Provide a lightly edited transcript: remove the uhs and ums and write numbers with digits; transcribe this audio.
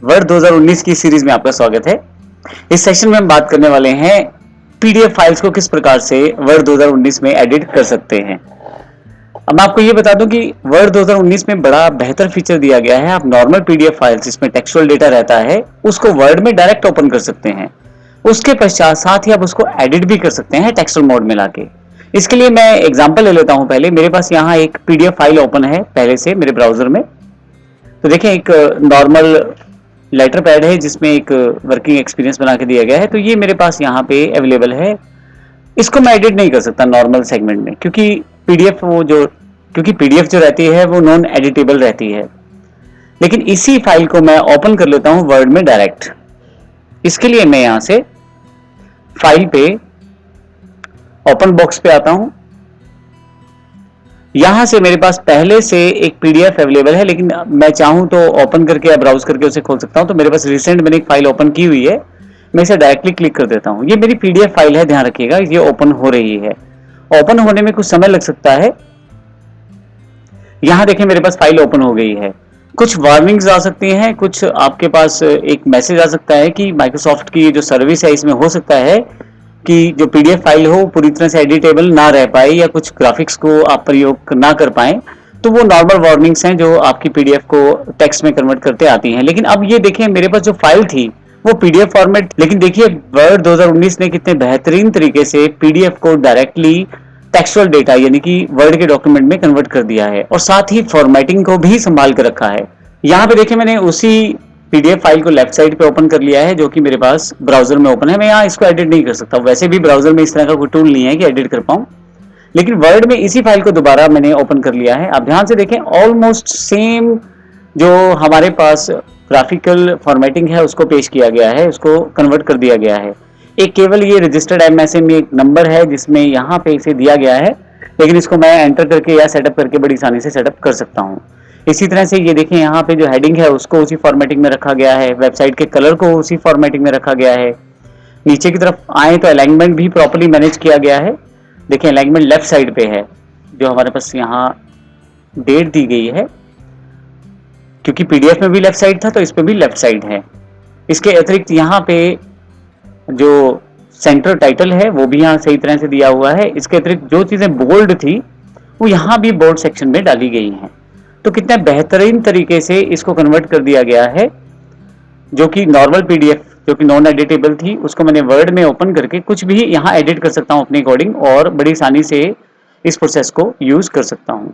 Word 2019 की series में आपका स्वागत है। इस सेशन में हम बात करने वाले हैं पीडीएफ फाइल्स को किस प्रकार से वर्ड 2019 में एडिट कर सकते हैं। अब मैं आपको ये बता दूं कि वर्ड 2019 में बड़ा बेहतर फीचर दिया गया है। आप नॉर्मल पीडीएफ फाइल्स जिसमें टेक्सचुअल डेटा रहता है उसको वर्ड में डायरेक्ट ओपन कर सकते हैं। उसके पश्चात साथ ही आप उसको एडिट भी कर सकते हैं टेक्सचुअल मोड में लाके। इसके लिए मैं एग्जांपल ले लेता हूं। पहले मेरे पास यहाँ एक पीडीएफ फाइल ओपन है पहले से मेरे ब्राउजर में। तो देखें, एक नॉर्मल लेटर पैड है जिसमें एक वर्किंग एक्सपीरियंस बना के दिया गया है। तो ये मेरे पास यहाँ पे अवेलेबल है। इसको मैं एडिट नहीं कर सकता नॉर्मल सेगमेंट में, क्योंकि पीडीएफ जो रहती है वो नॉन एडिटेबल रहती है। लेकिन इसी फाइल को मैं ओपन कर लेता हूँ वर्ड में डायरेक्ट। इसके लिए मैं यहाँ से फाइल पे ओपन बॉक्स पे आता हूँ। यहां से मेरे पास पहले से एक पीडीएफ अवेलेबल है, लेकिन मैं चाहूं तो ओपन करके या ब्राउज करके उसे खोल सकता हूं। तो मेरे पास रिसेंट मैंने एक फाइल ओपन की हुई है, मैं इसे डायरेक्टली क्लिक कर देता हूं। ये मेरी पीडीएफ फाइल है, ध्यान रखिएगा, ये ओपन हो रही है। ओपन होने में कुछ समय लग सकता है। यहां देखें, मेरे पास फाइल ओपन हो गई है। कुछ वार्निंग्स आ सकती हैं, कुछ आपके पास एक मैसेज आ सकता है कि माइक्रोसॉफ्ट की जो सर्विस है इसमें हो सकता है कि जो पीडीएफ फाइल हो पूरी तरह से एडिटेबल ना रह पाए या कुछ ग्राफिक्स को आप प्रयोग ना कर पाए। तो वो नॉर्मल वार्निंग्स हैं जो आपकी पीडीएफ को टेक्स्ट में कन्वर्ट करते आती हैं। लेकिन अब ये देखें, मेरे पास जो फाइल थी वो पीडीएफ फॉर्मेट, लेकिन देखिए वर्ड 2019 ने कितने बेहतरीन तरीके से पीडीएफ को डायरेक्टली टेक्सचुअल डेटा यानी कि वर्ड के डॉक्यूमेंट में कन्वर्ट कर दिया है और साथ ही फॉर्मेटिंग को भी संभाल कर रखा है। यहाँ पे देखिए, मैंने उसी पीडीएफ फाइल को लेफ्ट साइड पे ओपन कर लिया है जो कि मेरे पास ब्राउजर में ओपन है। मैं यहाँ इसको एडिट नहीं कर सकता, वैसे भी ब्राउजर में इस तरह का कोई टूल नहीं है कि एडिट कर पाऊं। लेकिन वर्ड में इसी फाइल को दोबारा मैंने ओपन कर लिया है। आप ध्यान से देखें, ऑलमोस्ट सेम जो हमारे पास ग्राफिकल फॉर्मेटिंग है उसको पेश किया गया है, उसको कन्वर्ट कर दिया गया है। एक केवल ये रजिस्टर्ड एमएसएम में एक नंबर है जिसमें यहाँ पे इसे दिया गया है, लेकिन इसको मैं एंटर करके या सेटअप करके बड़ी आसानी से सेटअप कर सकता हूँ। इसी तरह से ये देखें, यहाँ पे जो हेडिंग है उसको उसी फॉर्मेटिंग में रखा गया है, वेबसाइट के कलर को उसी फॉर्मेटिंग में रखा गया है। नीचे की तरफ आए तो अलाइनमेंट भी प्रॉपर्ली मैनेज किया गया है। देखिए, अलाइनमेंट लेफ्ट साइड पे है, जो हमारे पास यहाँ डेट दी गई है, क्योंकि पीडीएफ में भी लेफ्ट साइड था तो इस पे भी लेफ्ट साइड है। इसके अतिरिक्त यहाँ पे जो सेंटर टाइटल है वो भी यहाँ सही तरह से दिया हुआ है। इसके अतिरिक्त जो चीजें बोल्ड थी वो यहाँ भी बोल्ड सेक्शन में डाली गई हैं। तो कितने बेहतरीन तरीके से इसको कन्वर्ट कर दिया गया है। जो कि नॉर्मल पीडीएफ जो कि नॉन एडिटेबल थी उसको मैंने वर्ड में ओपन करके कुछ भी यहाँ एडिट कर सकता हूँ अपने अकॉर्डिंग और बड़ी आसानी से इस प्रोसेस को यूज कर सकता हूँ।